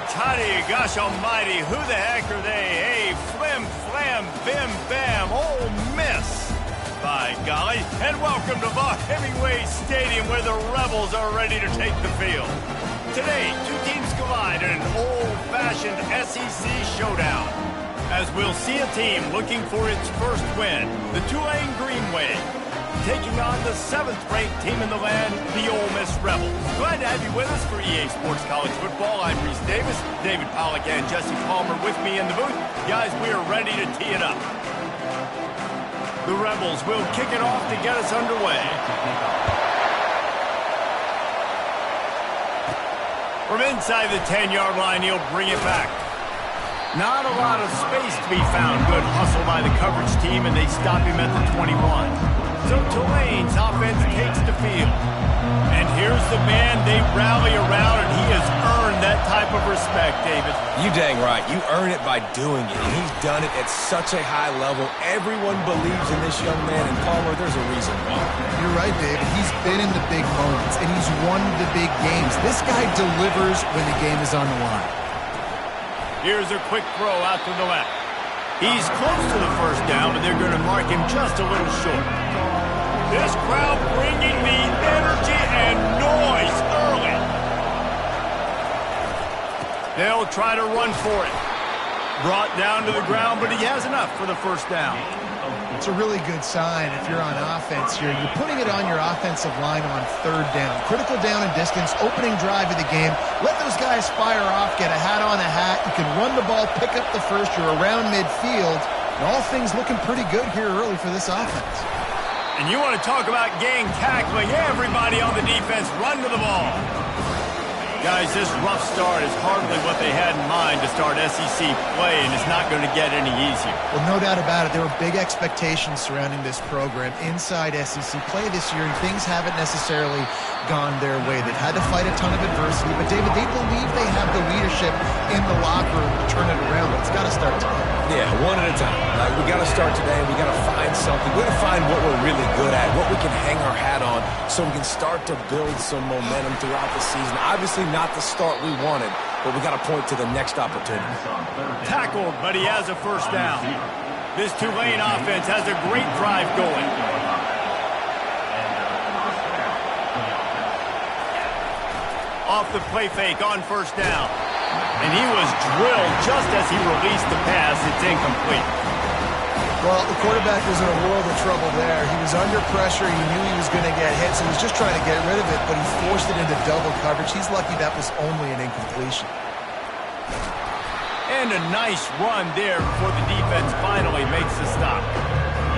Toddy, gosh almighty, who the heck are they? Hey, flim, flam, bim, bam, Ole Miss. By golly, and welcome to Vaught Hemingway Stadium where the Rebels are ready to take the field. Today, two teams collide in an old-fashioned SEC showdown. As we'll see a team looking for its first win, the Tulane Green Wave, taking on the 7th-ranked team in the land, the Ole Miss Rebels. Glad to have you with us for EA Sports College Football. I'm Reese Davis, David Pollack and Jesse Palmer with me in the booth. Guys, we are ready to tee it up. The Rebels will kick it off to get us underway. From inside the 10-yard line, he'll bring it back. Not a lot of space to be found. Good hustle by the coverage team, and they stop him at the 21. So Tulane's offense takes the field. And here's the man they rally around, and he has earned that type of respect, David. You dang right. You earn it by doing it, and he's done it at such a high level. Everyone believes in this young man, and Palmer, there's a reason why. You're right, David. He's been in the big moments, and he's won the big games. This guy delivers when the game is on the line. Here's a quick throw out to the left. He's close to the first down, but they're going to mark him just a little short. This crowd bringing the energy and noise early. They'll try to run for it. Brought down to the ground, but he has enough for the first down. It's a really good sign if you're on offense here. You're putting it on your offensive line on 3rd down. Critical down and distance, opening drive of the game. Let those guys fire off, get a hat on a hat. You can run the ball, pick up the first. You're around midfield. And all things looking pretty good here early for this offense. And you want to talk about gang tackling. Everybody on the defense run to the ball. Guys, this rough start is hardly what they had in mind to start SEC play, and it's not going to get any easier. Well, no doubt about it. There were big expectations surrounding this program inside SEC play this year, and things haven't necessarily gone their way. They've had to fight a ton of adversity, but, David, they believe they have the leadership in the locker room to turn it around, but it's got to start today. Yeah, one at a time. Like, we got to start today. We got to find something. We got to find what we're really good at, what we can hang our hat on, so we can start to build some momentum throughout the season. Obviously, not the start we wanted, but we got to point to the next opportunity. Tackled, but he has a first down. This Tulane offense has a great drive going. Off the play fake on first down. And he was drilled just as he released the pass. It's incomplete. Well, the quarterback was in a world of trouble there. He was under pressure. He knew he was going to get hit, so he was just trying to get rid of it, but he forced it into double coverage. He's lucky that was only an incompletion. And a nice run there before the defense finally makes the stop.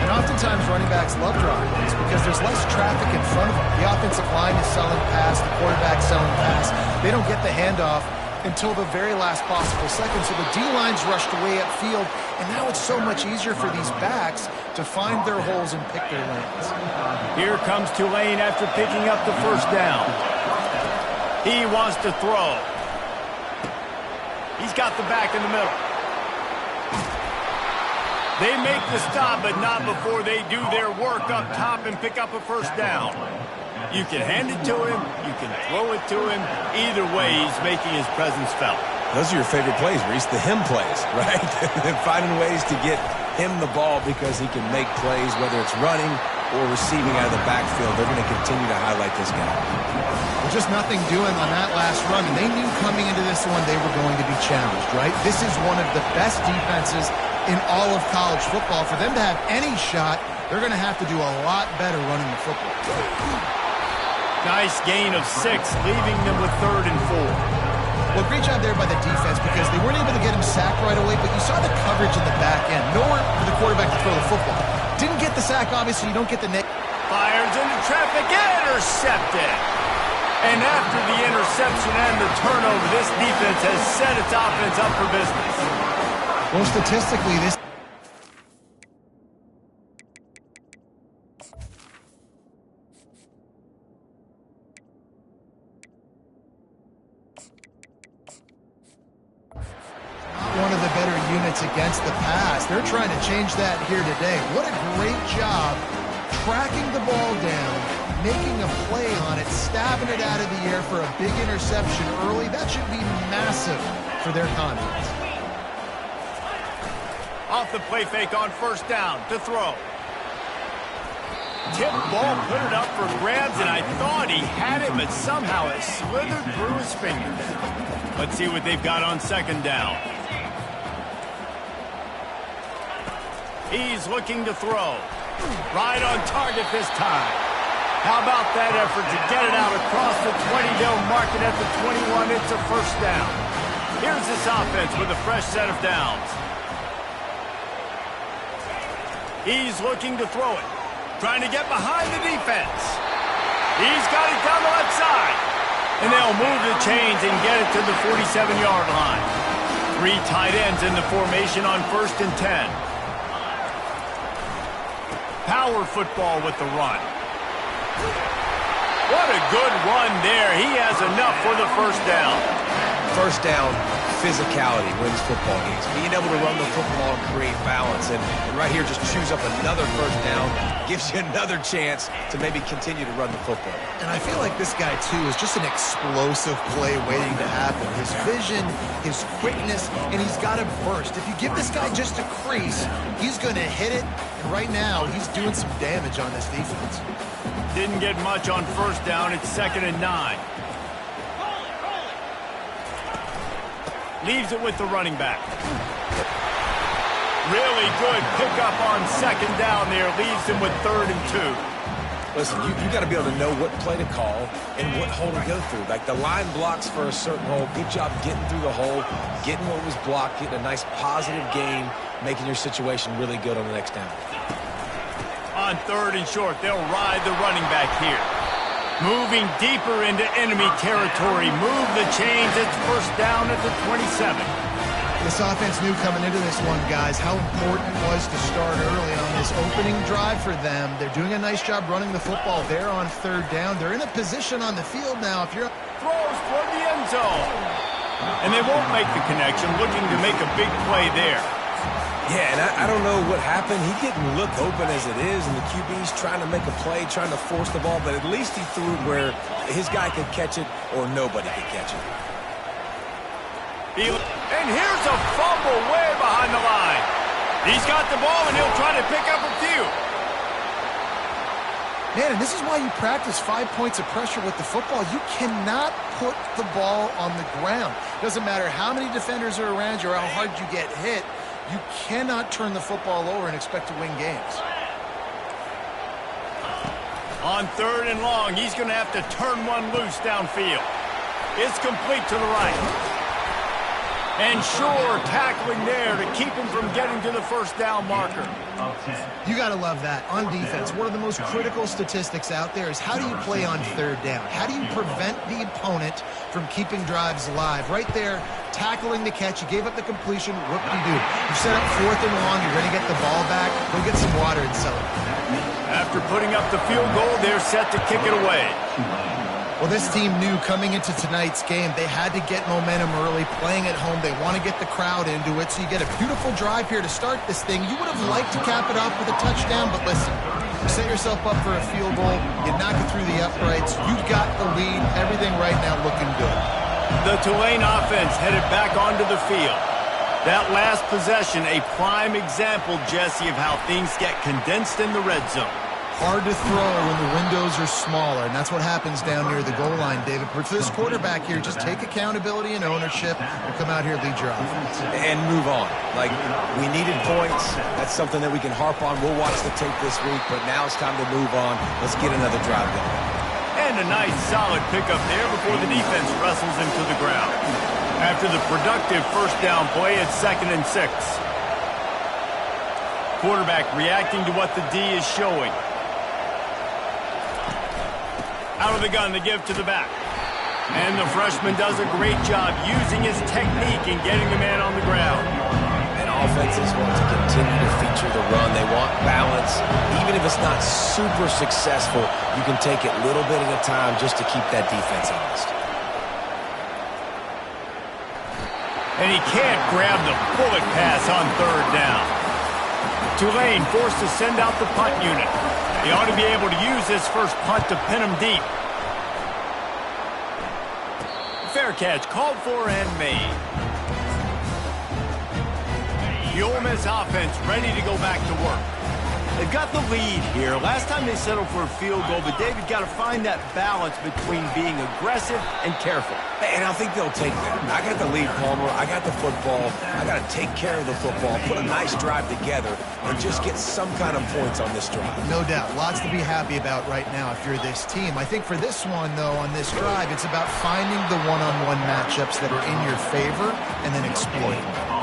And oftentimes running backs love drawing plays because there's less traffic in front of them. The offensive line is selling pass, the quarterback's selling pass. They don't get the handoff until the very last possible second. So the D-line's rushed away upfield, and now it's so much easier for these backs to find their holes and pick their lanes. Here comes Tulane after picking up the first down. He wants to throw. He's got the back in the middle. They make the stop, but not before they do their work up top and pick up a first down. You can hand it to him, you can throw it to him. Either way, he's making his presence felt. Those are your favorite plays, Reese, the him plays, right? Finding ways to get him the ball because he can make plays, whether it's running or receiving out of the backfield. They're going to continue to highlight this guy. Well, just nothing doing on that last run, and they knew coming into this one they were going to be challenged, right? This is one of the best defenses in all of college football. For them to have any shot, they're going to have to do a lot better running the football. Nice gain of 6, leaving them with 3rd and 4. Well, great job there by the defense because they weren't able to get him sacked right away, but you saw the coverage in the back end. Nowhere for the quarterback to throw the football. Didn't get the sack, obviously. You don't get the net. Fires into traffic, intercepted. And after the interception and the turnover, this defense has set its offense up for business. Well, statistically, this... one of the better units against the pass. They're trying to change that here today. What a great job tracking the ball down, making a play on it, stabbing it out of the air for a big interception early. That should be massive for their confidence. Off the play fake on first down to throw. Tip ball, put it up for grabs, and I thought he had it, but somehow it slithered through his fingers. Let's see what they've got on second down. He's looking to throw. Right on target this time. How about that effort to get it out across the 20? They'll mark it at the 21. It's a first down. Here's this offense with a fresh set of downs. He's looking to throw it. Trying to get behind the defense. He's got it down the left side. And they'll move the chains and get it to the 47-yard line. 3 tight ends in the formation on 1st and 10. Power football with the run. What a good run there. He has enough for the first down. First down, physicality wins football games. Being able to run the football and create balance. And right here, just choose up another first down. Gives you another chance to maybe continue to run the football. And I feel like this guy, too, is just an explosive play waiting to happen. His vision, his quickness, and he's got a burst. If you give this guy just a crease, he's going to hit it. And right now, he's doing some damage on this defense. Didn't get much on first down. It's 2nd and 9. Leaves it with the running back. Really good pickup on second down there. Leaves him with 3rd and 2. Listen, you got to be able to know what play to call and what hole to go through. Like the line blocks for a certain hole. Good job getting through the hole, getting what was blocked, getting a nice positive gain, making your situation really good on the next down. On 3rd and short, they'll ride the running back here. Moving deeper into enemy territory. Move the chains. It's first down at the 27. This offense knew coming into this one, guys, how important it was to start early on this opening drive for them. They're doing a nice job running the football. They're on 3rd down. They're in a position on the field now. If you're throws toward the end zone. And they won't make the connection, looking to make a big play there. Yeah, and I don't know what happened. He didn't look open as it is, and the QB's trying to make a play, trying to force the ball, but at least he threw it where his guy could catch it or nobody could catch it. And here's a fumble way behind the line. He's got the ball, and he'll try to pick up a few. Man, and this is why you practice 5 points of pressure with the football. You cannot put the ball on the ground. Doesn't matter how many defenders are around you or how hard you get hit. You cannot turn the football over and expect to win games. On 3rd and long, he's going to have to turn one loose downfield. It's complete to the right. And sure, tackling there to keep him from getting to the first down marker. You got to love that. On defense, one of the most critical statistics out there is how do you play on 3rd down? How do you prevent the opponent from keeping drives alive? Right there, tackling the catch. You gave up the completion. Whoop-de-doo. You set up 4th and long. You're going to get the ball back. Go get some water and sell it. After putting up the field goal, they're set to kick it away. Well, this team knew coming into tonight's game they had to get momentum early, playing at home. They want to get the crowd into it, so you get a beautiful drive here to start this thing. You would have liked to cap it off with a touchdown, but listen, you set yourself up for a field goal, you knock it through the uprights, you've got the lead, everything right now looking good. The Tulane offense headed back onto the field. That last possession, a prime example, Jesse, of how things get condensed in the red zone. Hard to throw when the windows are smaller, and that's what happens down near the goal line, David. But for this quarterback here, just take accountability and ownership and come out here and lead your offense. And move on. Like, we needed points. That's something that we can harp on. We'll watch the tape this week, but now it's time to move on. Let's get another drive going. And a nice, solid pickup there before the defense wrestles him to the ground. After the productive first down play, it's 2nd and 6. Quarterback reacting to what the D is showing. Out of the gun, the give to the back. And the freshman does a great job using his technique and getting the man on the ground. And offenses want to continue to feature the run. They want balance. Even if it's not super successful, you can take it little bit at a time just to keep that defense honest. And he can't grab the bullet pass on 3rd down. Tulane forced to send out the punt unit. He ought to be able to use this first punt to pin him deep. Fair catch called for and made. The Ole Miss offense ready to go back to work. They've got the lead here. Last time they settled for a field goal, but David got to find that balance between being aggressive and careful. And I think they'll take that. I got the lead, Palmer. I got the football. I got to take care of the football, put a nice drive together, and just get some kind of points on this drive. No doubt. Lots to be happy about right now if you're this team. I think for this one, though, on this drive, it's about finding the one-on-one matchups that are in your favor and then exploiting them.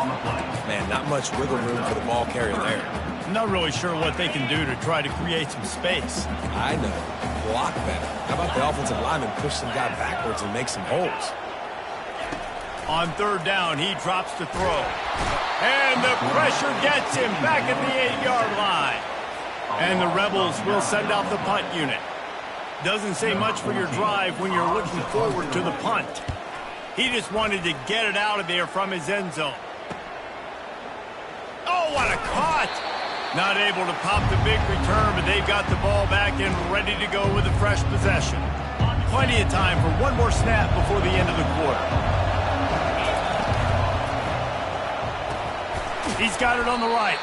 Man, not much wiggle room for the ball carrier there. Not really sure what they can do to try to create some space. I know. Block better. How about the offensive lineman push some guy backwards and make some holes? On third down, he drops to throw. And the pressure gets him back at the 8-yard line. And the Rebels will send out the punt unit. Doesn't say much for your drive when you're looking forward to the punt. He just wanted to get it out of there from his end zone. Oh, what a cut! Not able to pop the big return, but they've got the ball back and ready to go with a fresh possession. Plenty of time for one more snap before the end of the quarter. He's got it on the right.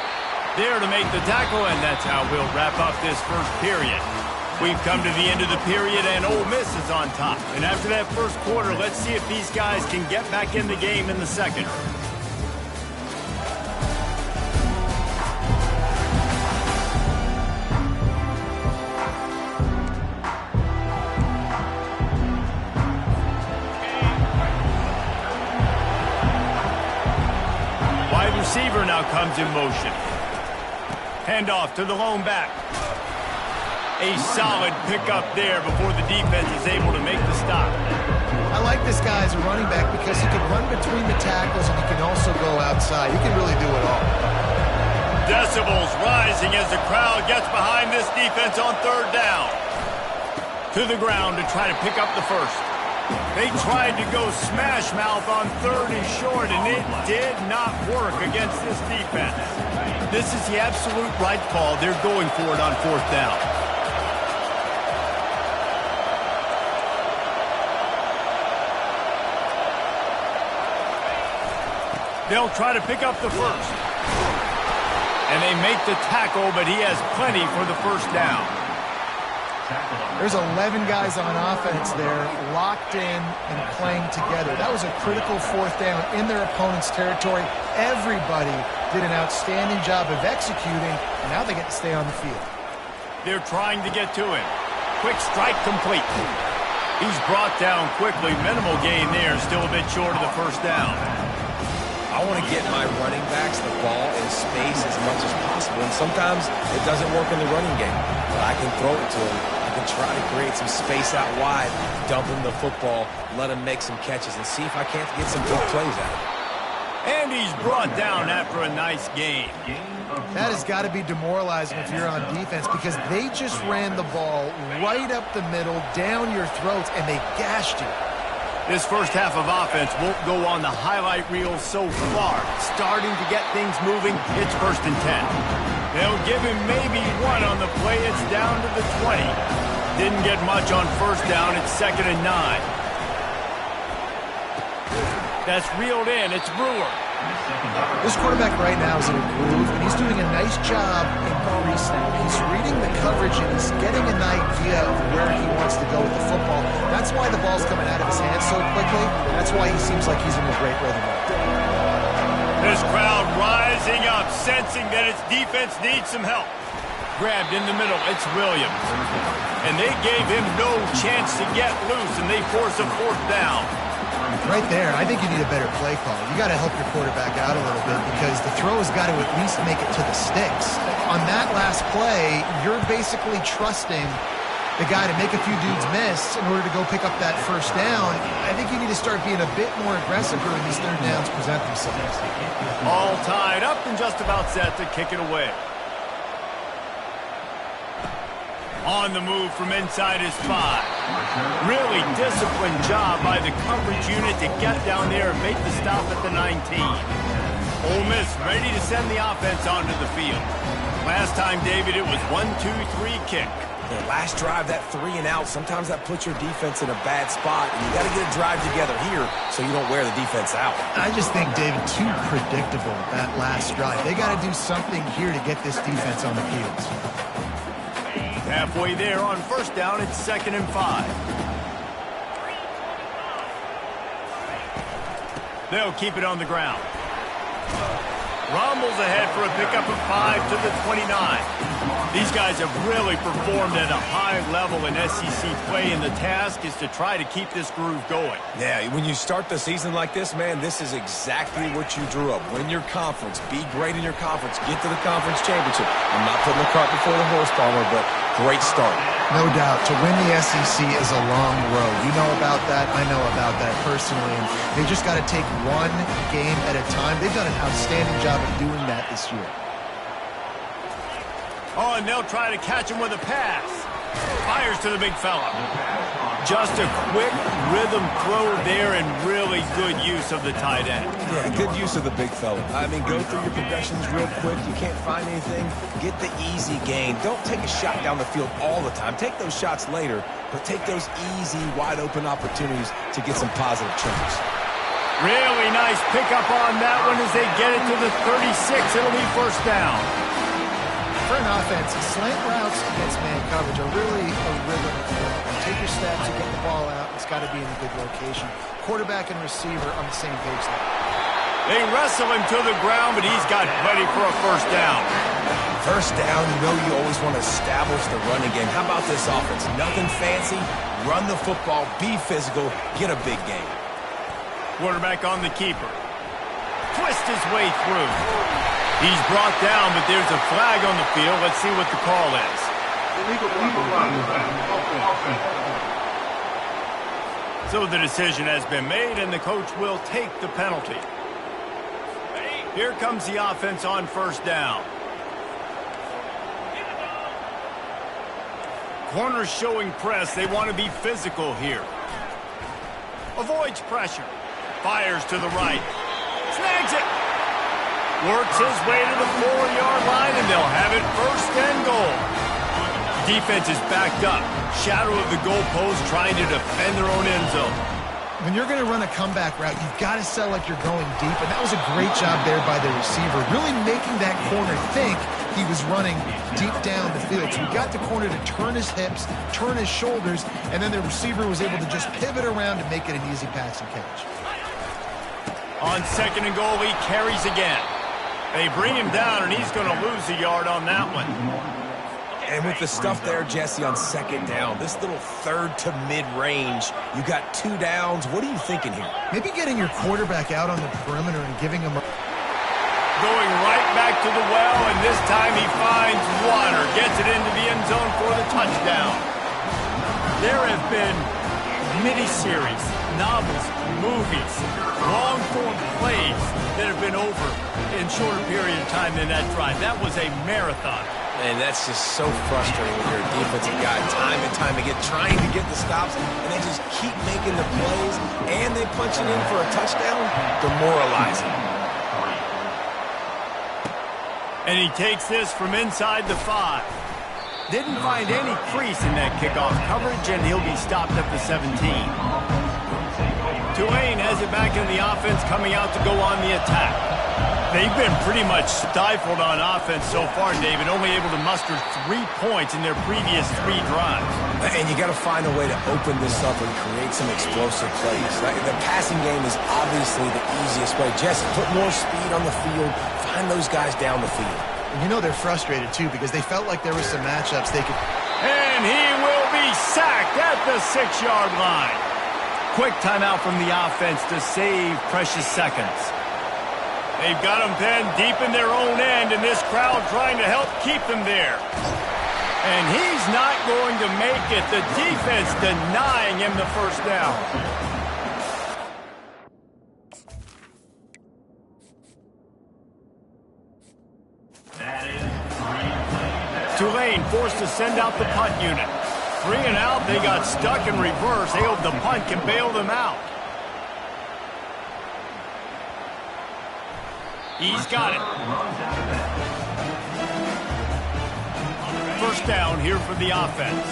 There to make the tackle, and that's how we'll wrap up this first period. We've come to the end of the period, and Ole Miss is on top. And after that first quarter, let's see if these guys can get back in the game in the second. Receiver now comes in motion. Handoff to the lone back. A solid pickup there before the defense is able to make the stop. I like this guy as a running back because he can run between the tackles and he can also go outside. He can really do it all. Decibels rising as the crowd gets behind this defense on third down. To the ground to try to pick up the first. They tried to go smash mouth on third and short, and it did not work against this defense. This is the absolute right call. They're going for it on fourth down. They'll try to pick up the first. And they make the tackle, but he has plenty for the first down. There's 11 guys on offense there, locked in and playing together. That was a critical fourth down in their opponent's territory. Everybody did an outstanding job of executing, and now they get to stay on the field. They're trying to get to him. Quick strike complete. He's brought down quickly. Minimal gain there, still a bit short of the first down. I want to get my running backs the ball in space as much as possible, and sometimes it doesn't work in the running game, but I can throw it to him. I can try to create some space out wide, dump him the football, let him make some catches, and see if I can't get some big plays out of him. And he's brought down after a nice gain. That has got to be demoralizing if you're on defense because they just ran the ball right up the middle, down your throats, and they gashed you. This first half of offense won't go on the highlight reel so far. Starting to get things moving, it's 1st and 10. They'll give him maybe one on the play. It's down to the 20. Didn't get much on first down. It's 2nd and 9. That's reeled in. It's Brewer. This quarterback right now is in a groove, and he's doing a nice job in pre-snap. He's reading the coverage, and he's getting an idea of where he wants to go with the football. That's why the ball's coming out of his hands so quickly. That's why he seems like he's in a great rhythm. This crowd rising up, sensing that its defense needs some help. Grabbed in the middle, it's Williams. And they gave him no chance to get loose, and they force a fourth down. Right there, I think you need a better play call. You got to help your quarterback out a little bit because the throw has got to at least make it to the sticks. On that last play, you're basically trusting the guy to make a few dudes miss in order to go pick up that first down. I think you need to start being a bit more aggressive when these third downs present themselves. All tied up and just about set to kick it away. On the move from inside his 5. Really disciplined job by the coverage unit to get down there and make the stop at the 19. Ole Miss ready to send the offense onto the field. Last time, David, it was 1-2-3 kick. The last drive, that 3 and out, sometimes that puts your defense in a bad spot, and you got to get a drive together here so you don't wear the defense out. I just think, David, too predictable, that last drive. They got to do something here to get this defense on the field. Halfway there on first down, it's 2nd and 5. They'll keep it on the ground. Rumbles ahead for a pickup of 5 to the 29. These guys have really performed at a high level in SEC play, and the task is to try to keep this groove going. Yeah, when you start the season like this, man, this is exactly what you drew up. Win your conference. Be great in your conference. Get to the conference championship. I'm not putting the cart before the horse, Palmer, but great start. No doubt. To win the SEC is a long road. You know about that. I know about that personally. And they just got to take one game at a time. They've done an outstanding job of doing that this year. Oh, and they'll try to catch him with a pass. Fires to the big fella. Just a quick rhythm throw there and really good use of the tight end. Yeah, good use of the big fella. I mean, go through your progressions real quick. You can't find anything. Get the easy gain. Don't take a shot down the field all the time. Take those shots later, but take those easy, wide-open opportunities to get some positive turns. Really nice pickup on that one as they get it to the 36. It'll be first down. For an offense, slant routes against man coverage are really a rhythm. Take your steps, you get the ball out. It's got to be in a good location. Quarterback and receiver on the same page there. They wrestle him to the ground, but he's got plenty for a first down. First down, you know you always want to establish the running game. How about this offense? Nothing fancy. Run the football, be physical, get a big game. Quarterback on the keeper. Twist his way through. He's brought down, but there's a flag on the field. Let's see what the call is. So the decision has been made, and the coach will take the penalty. Here comes the offense on first down. Corners showing press. They want to be physical here. Avoids pressure. Fires to the right. Snags it. Works his way to the 4-yard line, and they'll have it first and goal. Defense is backed up. Shadow of the goalpost trying to defend their own end zone. When you're going to run a comeback route, you've got to sell like you're going deep, and that was a great job there by the receiver, really making that corner think he was running deep down the field. So we got the corner to turn his hips, turn his shoulders, and then the receiver was able to just pivot around to make it an easy pass and catch. On second and goal, he carries again. They bring him down, and he's going to lose a yard on that one. And with the stuff there, Jesse, on second down, this little third to mid-range, you got 2 downs. What are you thinking here? Maybe getting your quarterback out on the perimeter and giving him a... Going right back to the well, and this time he finds water. Gets it into the end zone for the touchdown. There have been miniseries, novels, movies, long-form plays that have been over in shorter period of time than that drive. That was a marathon. And that's just so frustrating when you're a defensive guy, time and time again, trying to get the stops, and they just keep making the plays, and they punch it in for a touchdown, demoralizing. And he takes this from inside the 5. Didn't find any crease in that kickoff coverage, and he'll be stopped at the 17. Tulane has it back in the offense, coming out to go on the attack. They've been pretty much stifled on offense so far, David, only able to muster 3 points in their previous 3 drives. And you got to find a way to open this up and create some explosive plays. The passing game is obviously the easiest way. Jesse, put more speed on the field, find those guys down the field. And you know they're frustrated, too, because they felt like there were some matchups they could... And he will be sacked at the 6-yard line. Quick timeout from the offense to save precious seconds. They've got them pinned deep in their own end, and this crowd trying to help keep them there. And he's not going to make it. The defense denying him the first down. Tulane forced to send out the punt unit. 3 and out, they got stuck in reverse. They hope the punt can bail them out. He's got it. first down here for the offense.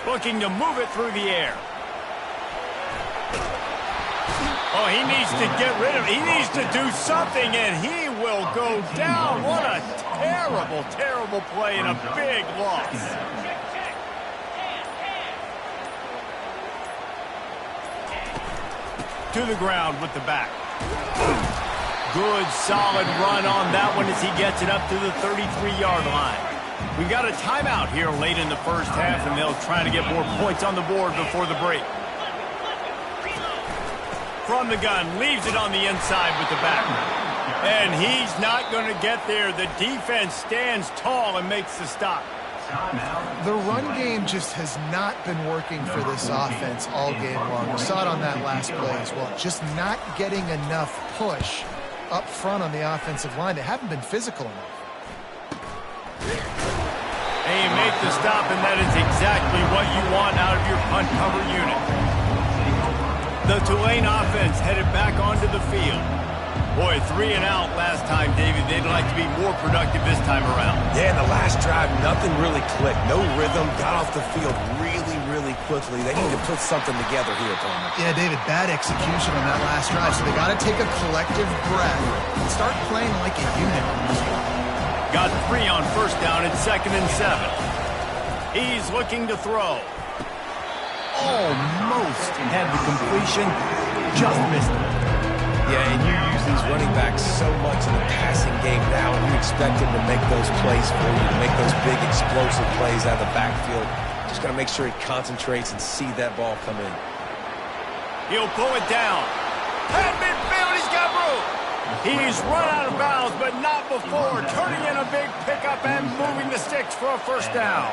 Looking to move it through the air. Oh, he needs to get rid of it. He needs to do something, and he will go down. What a terrible, terrible play and a big loss. To the ground with the back. Good, solid run on that one as he gets it up to the 33-yard line. We've got a timeout here late in the first half, and they'll try to get more points on the board before the break. From the gun, leaves it on the inside with the back. And he's not going to get there. The defense stands tall and makes the stop. The run game just has not been working for this offense all game long. We saw it on that last play as well. Just not getting enough push up front on the offensive line. They haven't been physical enough. And you make the stop, and that is exactly what you want out of your punt cover unit. The Tulane offense headed back onto the field. Boy, 3 and out last time, David. They'd like to be more productive this time around. Yeah, in the last drive, nothing really clicked. No rhythm, got off the field really, really quickly. They need to put something together here, Palmer. Yeah, David, bad execution on that last drive. So they got to take a collective breath and start playing like a unit. Got 3 on first down at 2nd and 7. He's looking to throw. Almost had the completion, just missed it. Yeah, and you use these running backs so much in the passing game now, and you expect him to make those plays for you, to make those big explosive plays out of the backfield. Just got to make sure he concentrates and see that ball come in. He'll pull it down. At midfield, he's got room. He's run out of bounds, but not before turning in a big pickup and moving the sticks for a first down.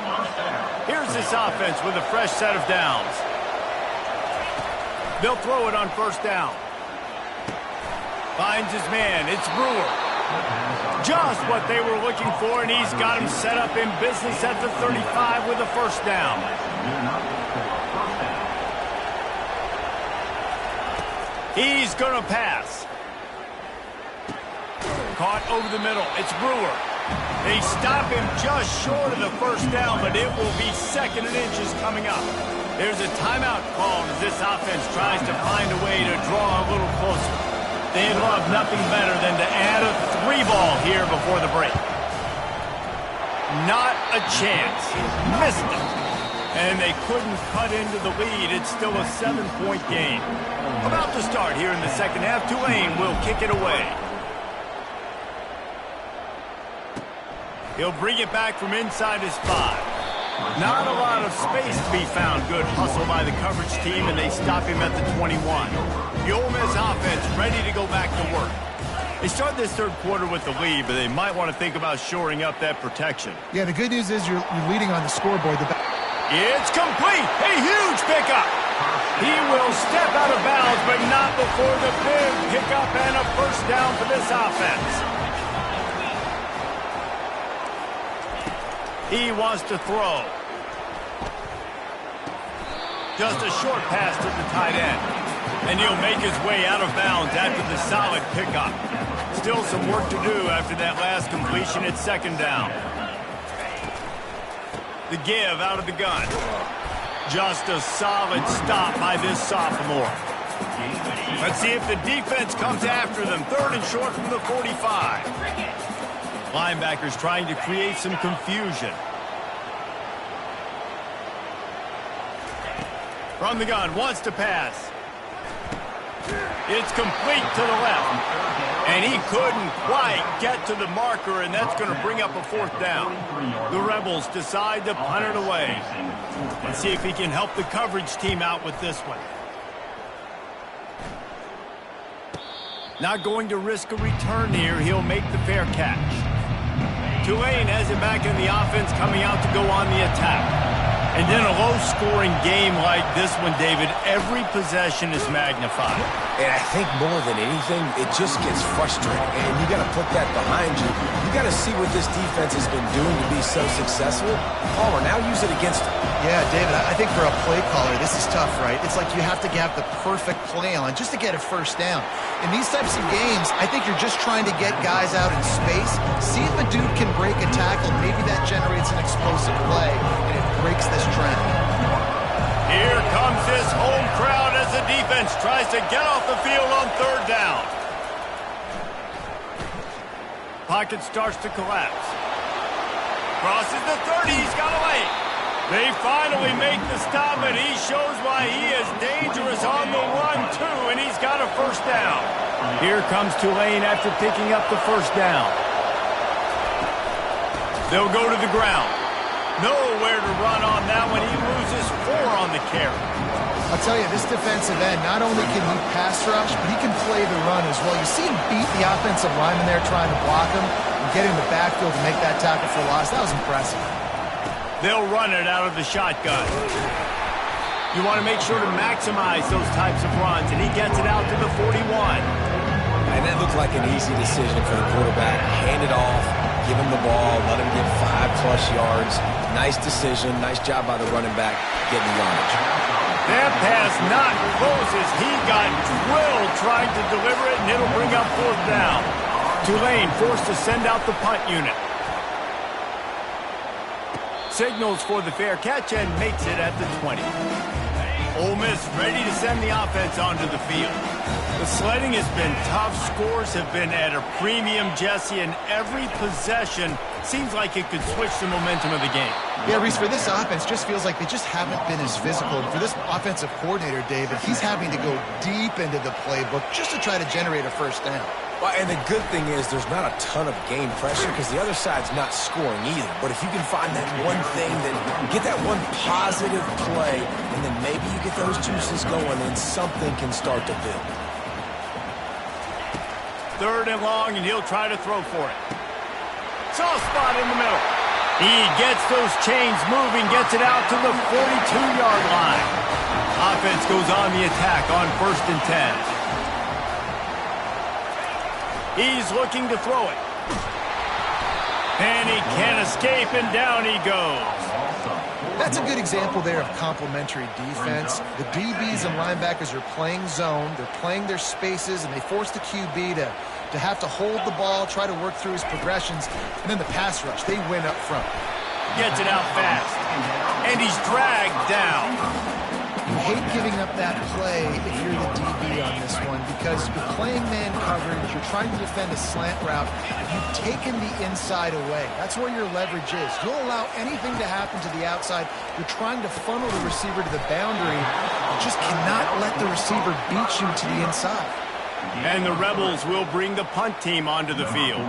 Here's this offense with a fresh set of downs. They'll throw it on first down. Finds his man. It's Brewer. Just what they were looking for, and he's got him set up in business at the 35 with a first down. He's going to pass. Caught over the middle. It's Brewer. They stop him just short of the first down, but it will be 2nd and inches coming up. There's a timeout called as this offense tries to find a way to draw a little closer. They'd love nothing better than to add a 3-ball here before the break. Not a chance. Missed it. And they couldn't cut into the lead. It's still a 7-point game. About to start here in the second half. Tulane will kick it away. He'll bring it back from inside his 5. Not a lot of space to be found. Good hustle by the coverage team, and they stop him at the 21. The Ole Miss offense ready to go back to work. They start this third quarter with the lead, but they might want to think about shoring up that protection. Yeah, the good news is you're leading on the scoreboard. It's complete. A huge pickup. He will step out of bounds, but not before the big pickup and a first down for this offense. He wants to throw. Just a short pass to the tight end. And he'll make his way out of bounds after the solid pickup. Still some work to do after that last completion at 2nd down. The give out of the gun. Just a solid stop by this sophomore. Let's see if the defense comes after them. 3rd and short from the 45. Linebackers trying to create some confusion. From the gun, wants to pass. It's complete to the left. And he couldn't quite get to the marker, and that's going to bring up a 4th down. The Rebels decide to punt it away. Let's see if he can help the coverage team out with this one. Not going to risk a return here. He'll make the fair catch. Tulane has it back in the offense, coming out to go on the attack. And in a low-scoring game like this one, David, every possession is magnified. And I think more than anything, it just gets frustrating. And you got to put that behind you. You got to see what this defense has been doing to be so successful. Palmer, now use it against them. Yeah, David, I think for a play caller, this is tough, right? It's like you have to have the perfect play on just to get a first down. In these types of games, I think you're just trying to get guys out in space, see if a dude can break a tackle. Maybe that generates an explosive play, and it breaks this trend. Here comes this home crowd as the defense tries to get off the field on third down. Pocket starts to collapse. Crosses the 30, he's got away. They finally make the stop, and he shows why he is dangerous on the run, too, and he's got a first down. Here comes Tulane after picking up the first down. They'll go to the ground. Nowhere to run on that one. He loses 4 on the carry. I'll tell you, this defensive end, not only can he pass rush, but he can play the run as well. You see him beat the offensive lineman there trying to block him and get in the backfield to make that tackle for loss. That was impressive. They'll run it out of the shotgun. You want to make sure to maximize those types of runs, and he gets it out to the 41. And that looked like an easy decision for the quarterback. Hand it off, give him the ball, let him get 5+ yards. Nice decision. Nice job by the running back getting the yardage. That pass not close as he got drilled trying to deliver it, and it'll bring up fourth down. Tulane forced to send out the punt unit. Signals for the fair catch and makes it at the 20. Ole Miss ready to send the offense onto the field. The sledding has been tough. Scores have been at a premium, Jesse, and every possession seems like it could switch the momentum of the game. Yeah, Reese, for this offense, just feels like they just haven't been as physical. And for this offensive coordinator, David, he's having to go deep into the playbook just to try to generate a first down. Well, and the good thing is there's not a ton of game pressure because the other side's not scoring either. But if you can find that one thing, then get that one positive play, and then maybe you get those juices going and something can start to build. 3rd and long, and he'll try to throw for it. Soft spot in the middle. He gets those chains moving, gets it out to the 42-yard line. Offense goes on the attack on 1st and 10. He's looking to throw it. And he can't escape, and down he goes. That's a good example there of complementary defense. The DBs and linebackers are playing zone. They're playing their spaces, and they force the QB to have to hold the ball, try to work through his progressions, and then the pass rush, they win up front. Gets it out fast. And he's dragged down. You hate giving up that play if you're the DB on this one because you're playing man coverage, you're trying to defend a slant route, you've taken the inside away. That's where your leverage is. You'll allow anything to happen to the outside. You're trying to funnel the receiver to the boundary. You just cannot let the receiver beat you to the inside. And the Rebels will bring the punt team onto the field.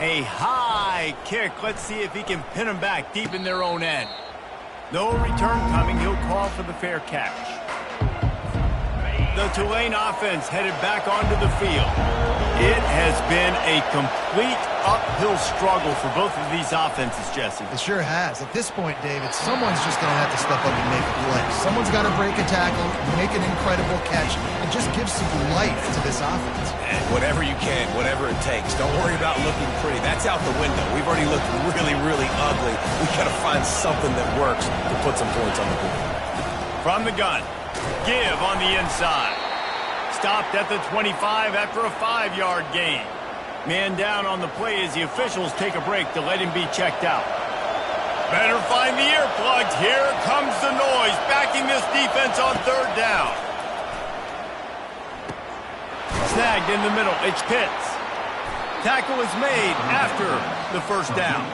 A high kick. Let's see if he can pin them back deep in their own end. No return coming. He'll call for the fair catch. The Tulane offense headed back onto the field. It has been a complete uphill struggle for both of these offenses, Jesse. It sure has. At this point, David, someone's just going to have to step up and make a play. Someone's got to break a tackle, make an incredible catch, and just give some life to this offense. And whatever you can, whatever it takes. Don't worry about looking pretty. That's out the window. We've already looked really, really ugly. We got to find something that works to put some points on the board. From the gun. Give on the inside. Stopped at the 25 after a 5-yard gain. Man down on the play as the officials take a break to let him be checked out. Better find the earplugs. Here comes the noise, backing this defense on 3rd down. Snagged in the middle. It's Pitts. Tackle is made after the first down.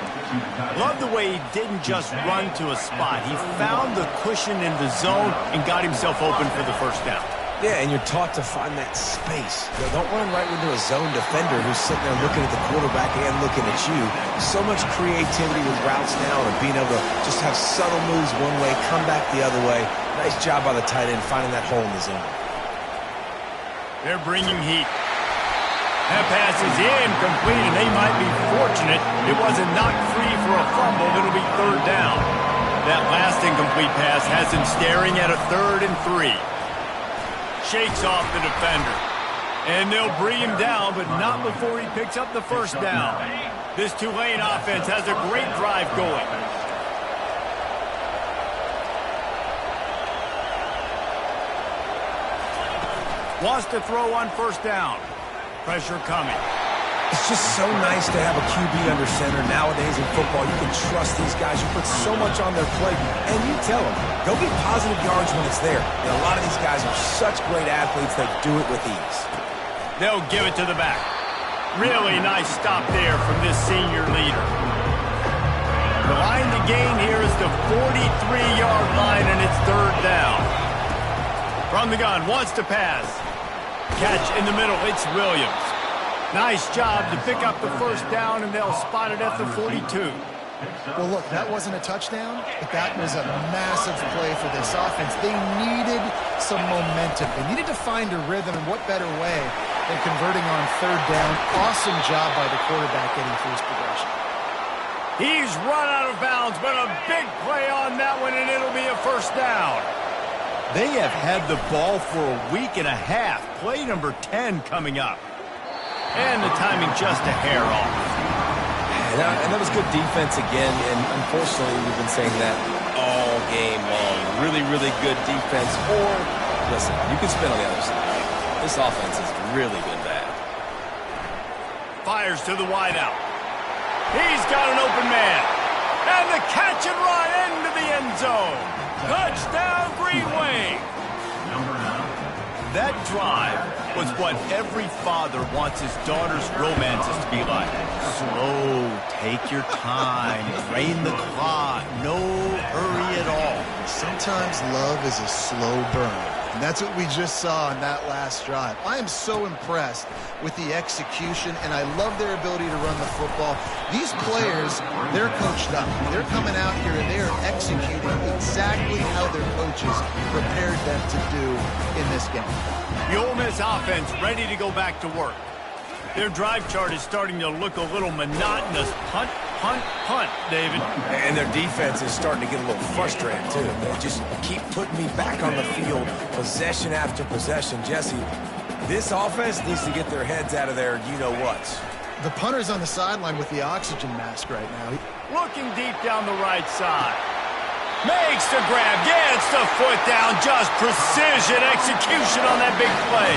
Love the way he didn't just run to a spot. He found the cushion in the zone and got himself open for the first down. Yeah, and you're taught to find that space. Don't run right into a zone defender who's sitting there looking at the quarterback and looking at you. So much creativity with routes now and being able to just have subtle moves one way, come back the other way. Nice job by the tight end finding that hole in the zone. They're bringing heat. That pass is incomplete, and they might be fortunate it wasn't knocked free for a fumble. It'll be third down. That last incomplete pass has him staring at a 3rd and 3. Shakes off the defender. And they'll bring him down, but not before he picks up the first down. This Tulane offense has a great drive going. Wants to throw on first down. Pressure coming. It's just so nice to have a QB under center. Nowadays in football, you can trust these guys. You put so much on their plate, and you tell them, go get positive yards when it's there. And a lot of these guys are such great athletes, they do it with ease. They'll give it to the back. Really nice stop there from this senior leader. The line to gain here is the 43-yard line, and it's third down. From the gun, wants to pass. Catch in the middle, it's Williams. Nice job to pick up the first down, and they'll spot it at the 42. Well, look, that wasn't a touchdown, but that was a massive play for this offense. They needed some momentum. They needed to find a rhythm, and what better way than converting on third down. Awesome job by the quarterback getting through his progression. He's run out of bounds, but a big play on that one, and it'll be a first down. They have had the ball for a week and a half. Play number 10 coming up. And the timing just a hair off. And that was good defense again, and unfortunately we've been saying that all game long. Really, really good defense. Or, listen, you can spin on the other side. This offense has really been bad. Fires to the wideout. He's got an open man. And the catch and run into the end zone. Touchdown, Green Wave. That drive was what every father wants his daughter's romances to be like. Slow, take your time, drain the clock, no hurry at all. Sometimes love is a slow burn. And that's what we just saw in that last drive. I am so impressed with the execution, and I love their ability to run the football. These players, they're coached up. They're coming out here, and they are executing exactly how their coaches prepared them to do in this game. The Ole Miss offense ready to go back to work. Their drive chart is starting to look a little monotonous. Punt, punt, punt, David. And their defense is starting to get a little frustrated, too. They just keep putting me back on the field, possession after possession. Jesse, this offense needs to get their heads out of their you-know-whats. The punter's on the sideline with the oxygen mask right now. Looking deep down the right side. Makes the grab, gets the foot down. Just precision execution on that big play.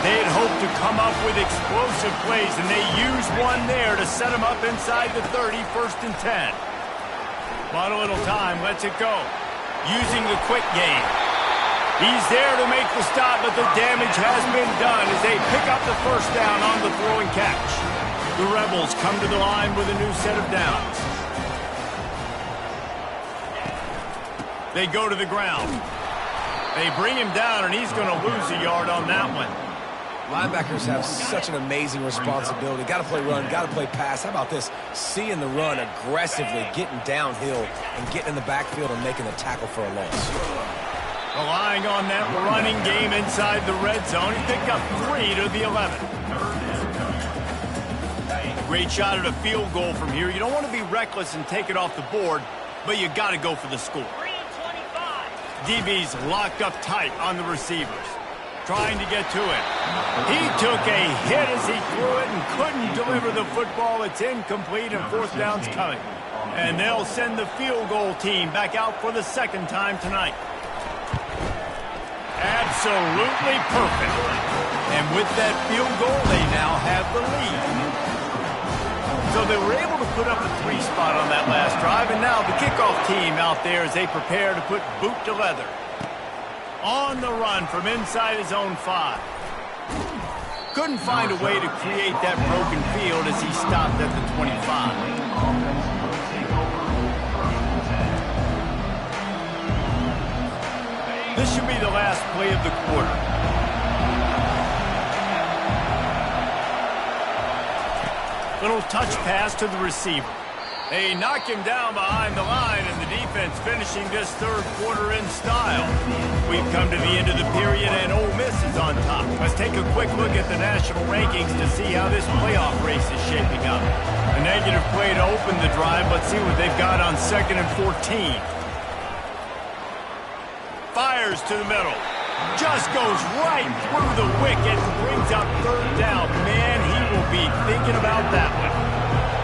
They had hoped to come up with explosive plays, and they used one there to set them up inside the 30, 1st and 10. But a little time, lets it go. Using the quick game. He's there to make the stop, but the damage has been done as they pick up the first down on the throw and catch. The Rebels come to the line with a new set of downs. They go to the ground. They bring him down, and he's going to lose a yard on that one. Linebackers have such an amazing responsibility. Got to play run, got to play pass. How about this? Seeing the run aggressively, getting downhill, and getting in the backfield and making a tackle for a loss. Relying on that running game inside the red zone. He picked up 3 to the 11. Great shot at a field goal from here. You don't want to be reckless and take it off the board, but you got to go for the score. DB's locked up tight on the receivers. Trying to get to it. He took a hit as he threw it and couldn't deliver the football. It's incomplete, and 4th down's coming. And they'll send the field goal team back out for the 2nd time tonight. Absolutely perfect. And with that field goal, they now have the lead. So they were able to put up a 3 spot on that last drive, and now the kickoff team out there as they prepare to put boot to leather. On the run from inside his own 5. Couldn't find a way to create that broken field as he stopped at the 25. This should be the last play of the quarter. Little touch pass to the receiver. They knock him down behind the line, and the defense finishing this third quarter in style. We've come to the end of the period, and Ole Miss is on top. Let's take a quick look at the national rankings to see how this playoff race is shaping up. A negative play to open the drive. Let's see what they've got on 2nd and 14. Fires to the middle. Just goes right through the wicket and brings up 3rd down. Man, he will be thinking about that one.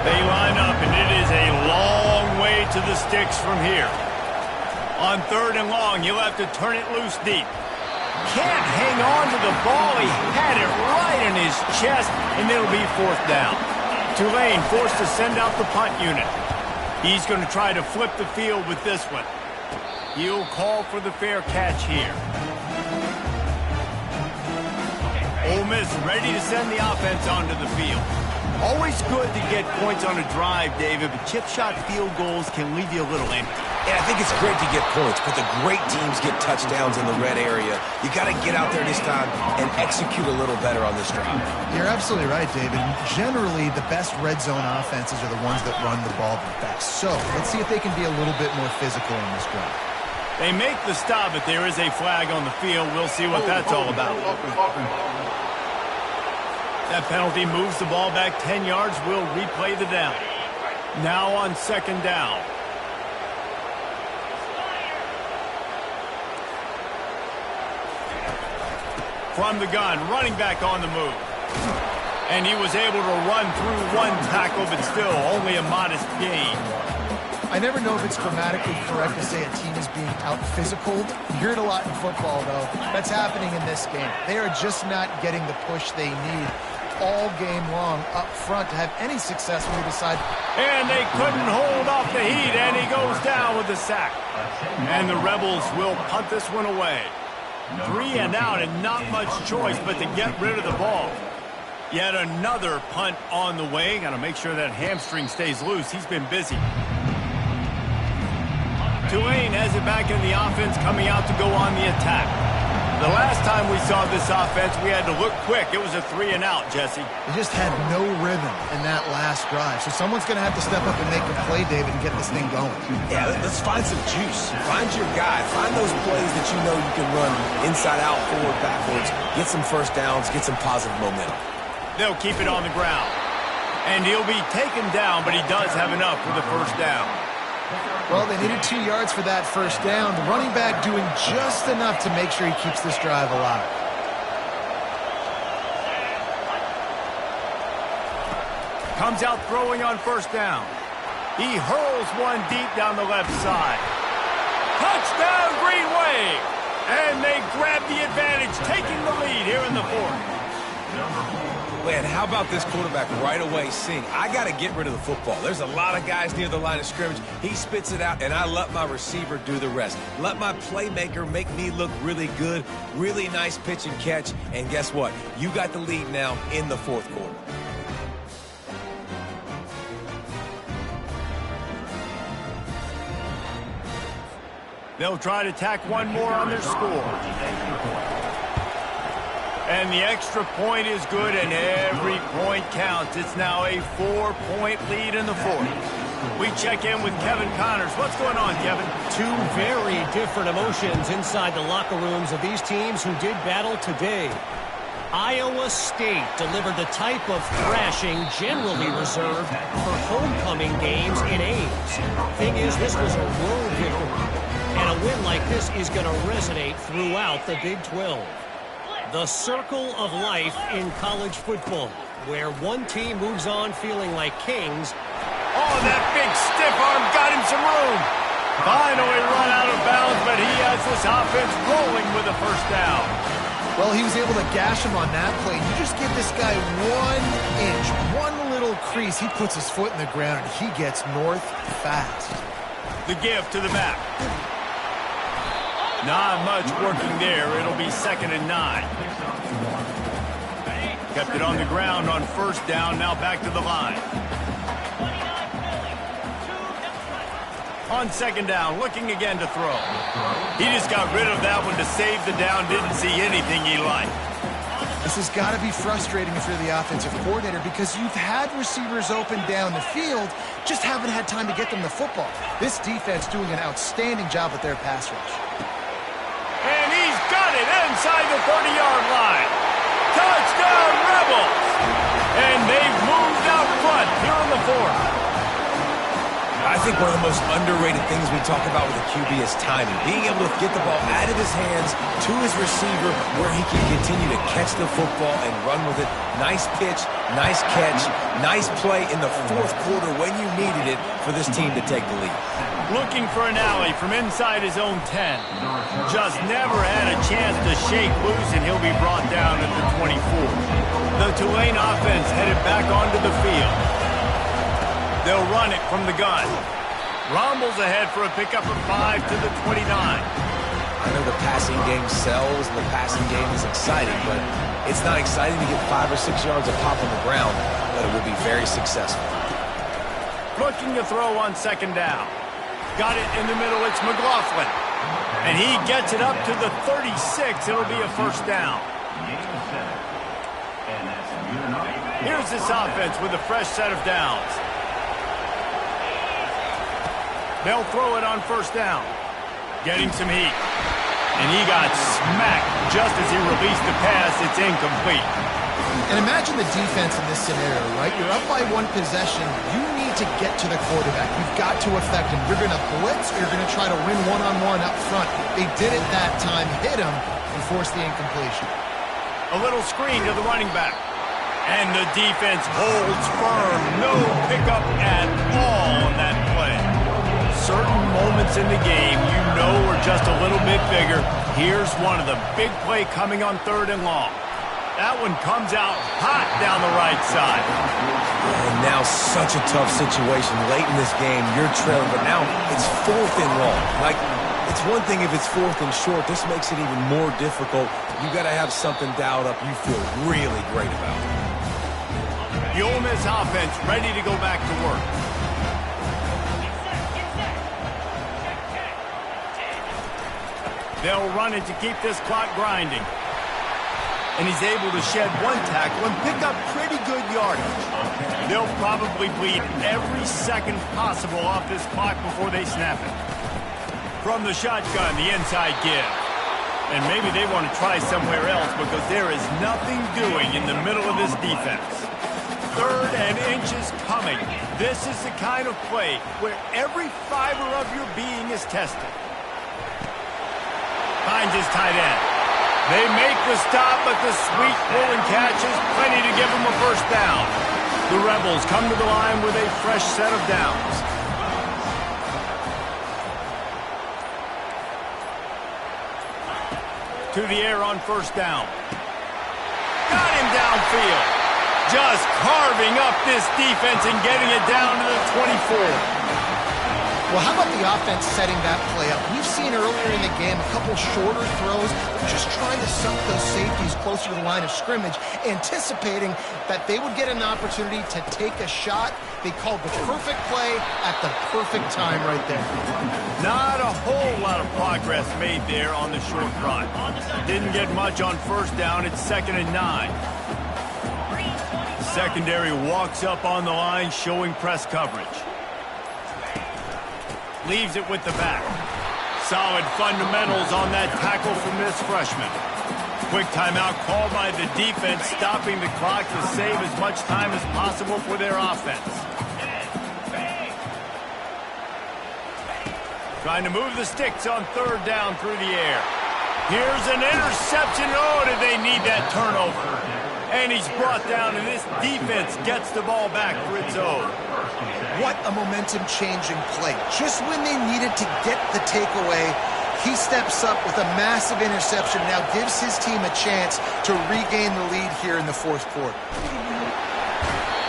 They line up, and it is a long way to the sticks from here. On 3rd and long, you'll have to turn it loose deep. Can't hang on to the ball. He had it right in his chest, and it'll be 4th down. Tulane forced to send out the punt unit. He's going to try to flip the field with this one. He'll call for the fair catch here. Ole Miss ready to send the offense onto the field. Always good to get points on a drive, David, but chip shot field goals can leave you a little empty. Yeah, I think it's great to get points, but the great teams get touchdowns in the red area. You got to get out there this time and execute a little better on this drive. You're absolutely right, David. Generally, the best red zone offenses are the ones that run the ball the best. So let's see if they can be a little bit more physical in this drive. They make the stop, but there is a flag on the field. We'll see what that's all about. That penalty moves the ball back 10 yards. We'll replay the down. Now on 2nd down. From the gun, running back on the move. And he was able to run through one tackle, but still only a modest gain. I never know if it's grammatically correct to say a team is being out-physical. You hear it a lot in football, though. That's happening in this game. They are just not getting the push they need all game long up front to have any success when we decide. And they couldn't hold off the heat, and he goes down with a sack. And the Rebels will punt this one away. 3 and out, and not much choice but to get rid of the ball. Yet another punt on the way. Got to make sure that hamstring stays loose. He's been busy. Tulane has it back in the offense, coming out to go on the attack. The last time we saw this offense, we had to look quick. It was a 3 and out, Jesse. They just had no rhythm in that last drive. So someone's going to have to step up and make a play, David, and get this thing going. Yeah, let's find some juice. Find your guy. Find those plays that you know you can run inside out, forward, backwards. Get some first downs. Get some positive momentum. They'll keep it on the ground. And he'll be taken down, but he does have enough for the 1st down. Well, they needed 2 yards for that 1st down. The running back doing just enough to make sure he keeps this drive alive. Comes out throwing on 1st down. He hurls one deep down the left side. Touchdown, Green Wave! And they grab the advantage, taking the lead here in the 4th. Man, how about this quarterback right away seeing, I got to get rid of the football. There's a lot of guys near the line of scrimmage. He spits it out, and I let my receiver do the rest. Let my playmaker make me look really good. Really nice pitch and catch. And guess what? You got the lead now in the 4th quarter. They'll try to tack one more on their score. And the extra point is good, and every point counts. It's now a 4-point lead in the 4th. We check in with Kevin Connors. What's going on, Kevin? Two very different emotions inside the locker rooms of these teams who did battle today. Iowa State delivered the type of thrashing generally reserved for homecoming games in Ames. Thing is, this was a road victory, and a win like this is going to resonate throughout the Big 12. The circle of life in college football, where one team moves on feeling like kings. Oh, that big stiff arm got him some room. Finally run out of bounds, but he has this offense rolling with a 1st down. Well, he was able to gash him on that play. You just give this guy 1 inch, one little crease. He puts his foot in the ground, and he gets north fast. The give to the back. Not much working there. It'll be 2nd and 9. Kept it on the ground on 1st down. Now back to the line. On 2nd down, looking again to throw. He just got rid of that one to save the down. Didn't see anything he liked. The This has got to be frustrating if you're the offensive coordinator because you've had receivers open down the field, just haven't had time to get them the football. This defense doing an outstanding job with their pass rush. And he's got it inside the 30-yard line. Touchdown, Rebels! And they've moved out front here in the fourth. I think one of the most underrated things we talk about with a QB is timing. Being able to get the ball out of his hands to his receiver where he can continue to catch the football and run with it. Nice pitch, nice catch, nice play in the fourth quarter when you needed it for this team to take the lead. Looking for an alley from inside his own 10. Just never had a chance to shake loose, and he'll be brought down at the 24. The Tulane offense headed back onto the field. They'll run it from the gun. Rommel's ahead for a pickup of 5 to the 29. I know the passing game sells and the passing game is exciting, but it's not exciting to get 5 or 6 yards of pop on the ground, but it will be very successful. Looking to throw on second down. Got it in the middle. It's McLaughlin. And he gets it up to the 36. It'll be a first down. Here's this offense with a fresh set of downs. They'll throw it on first down. Getting some heat. And he got smacked just as he released the pass. It's incomplete. And imagine the defense in this scenario, right? You're up by one possession. You need to get to the quarterback. You've got to affect him. You're going to blitz or you're going to try to win one-on-one up front. They did it that time, hit him, and forced the incompletion. A little screen to the running back. And the defense holds firm. No pickup at all on that play. Certain moments in the game you know are just a little bit bigger. Here's one of the big play coming on third and long. That one comes out hot down the right side. And now such a tough situation. Late in this game, you're trailing, but now it's fourth and long. Like, it's one thing if it's fourth and short. This makes it even more difficult. You got to have something dialed up you feel really great about. The Ole Miss offense ready to go back to work. They'll run it to keep this clock grinding. And he's able to shed one tackle and pick up pretty good yardage. They'll probably bleed every second possible off this clock before they snap it. From the shotgun, the inside give. And maybe they want to try somewhere else because there is nothing doing in the middle of this defense. Third and inches coming. This is the kind of play where every fiber of your being is tested. Finds his tight end. They make the stop, but the sweet rolling catch is plenty to give them a first down. The Rebels come to the line with a fresh set of downs. To the air on first down. Got him downfield. Just carving up this defense and getting it down to the 24. Well, how about the offense setting that play up? We've seen earlier in the game a couple shorter throws, just trying to suck those safeties closer to the line of scrimmage, anticipating that they would get an opportunity to take a shot. They called the perfect play at the perfect time right there. Not a whole lot of progress made there on the short run. Didn't get much on first down. It's 2nd and 9. Secondary walks up on the line, showing press coverage. Leaves it with the back. Solid fundamentals on that tackle from this freshman. Quick timeout called by the defense, stopping the clock to save as much time as possible for their offense. Trying to move the sticks on third down through the air. Here's an interception. Oh, did they need that turnover? And he's brought down, and this defense gets the ball back for its own. What a momentum-changing play. Just when they needed to get the takeaway, he steps up with a massive interception, now gives his team a chance to regain the lead here in the fourth quarter.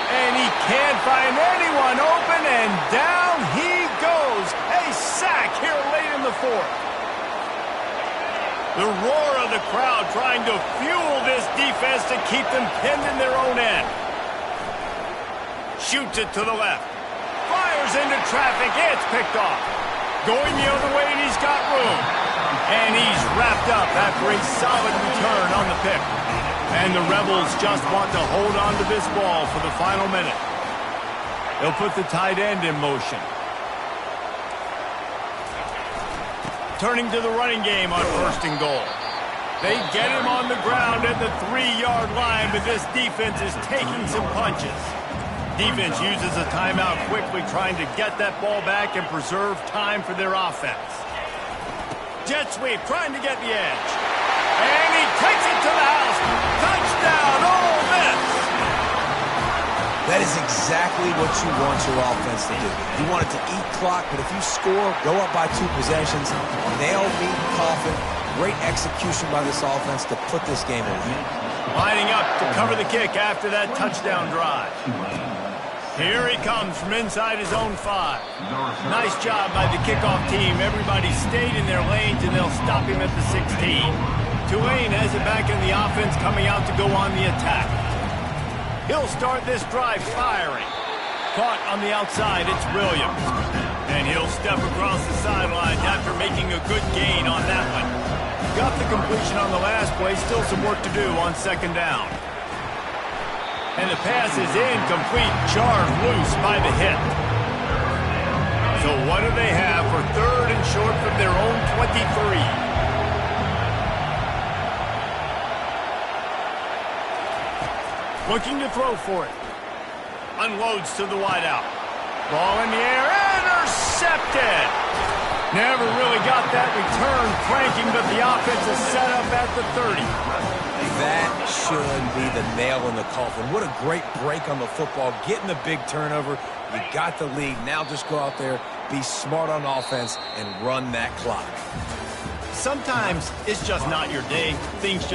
And he can't find anyone open, and down he goes. A sack here late in the fourth. The roar of the crowd trying to fuel this defense to keep them pinned in their own end. Shoots it to the left. Fires into traffic. It's picked off. Going the other way, and he's got room. And he's wrapped up after a solid return on the pick. And the Rebels just want to hold on to this ball for the final minute. They'll put the tight end in motion. Turning to the running game on 1st and goal. They get him on the ground at the 3-yard line, but this defense is taking some punches. Defense uses a timeout quickly, trying to get that ball back and preserve time for their offense. Jet sweep, trying to get the edge. And he takes it to the house. Touchdown, Ole Miss! That is exactly what you want your offense to do. You want it to eat clock, but if you score, go up by 2 possessions, nail meat coffin. Great execution by this offense to put this game away. Lining up to cover the kick after that touchdown drive. Here he comes from inside his own 5. Nice job by the kickoff team. Everybody stayed in their lanes, and they'll stop him at the 16. Tulane has it back in the offense, coming out to go on the attack. He'll start this drive firing. Caught on the outside, it's Williams. And he'll step across the sidelines after making a good gain on that one. Got the completion on the last play, still some work to do on 2nd down. And the pass is incomplete, jarred loose by the hit. So what do they have for 3rd and short from their own 23? Looking to throw for it. Unloads to the wideout. Ball in the air, intercepted. Never really got that return cranking, but the offense is set up at the 30. That should be the nail in the coffin. What a great break on the football. Getting the big turnover. You got the lead. Now just go out there, be smart on offense, and run that clock. Sometimes it's just not your day. Things just